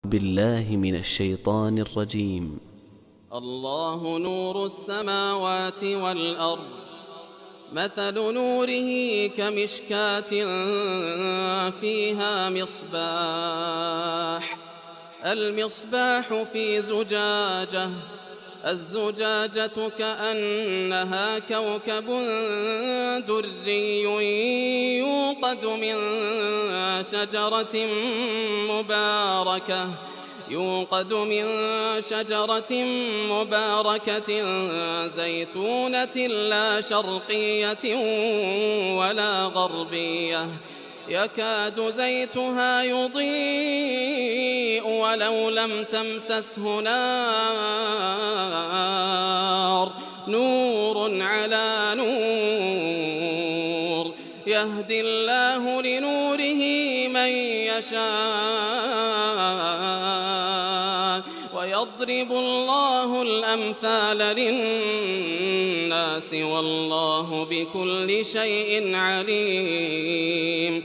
بالله من الشيطان الرجيم. الله نور السماوات والأرض، مثل نوره كمشكاة فيها مصباح، المصباح في زجاجة، الزجاجة كأنها كوكب دري يوقد من شجرة مباركة زيتونة لا شرقية ولا غربية، يكاد زيتها يضيء ولو لم تمسسه نار، نور على نور، يهدي الله لنوره من يشاء ويضرب الله الأمثال للناس والله بكل شيء عليم.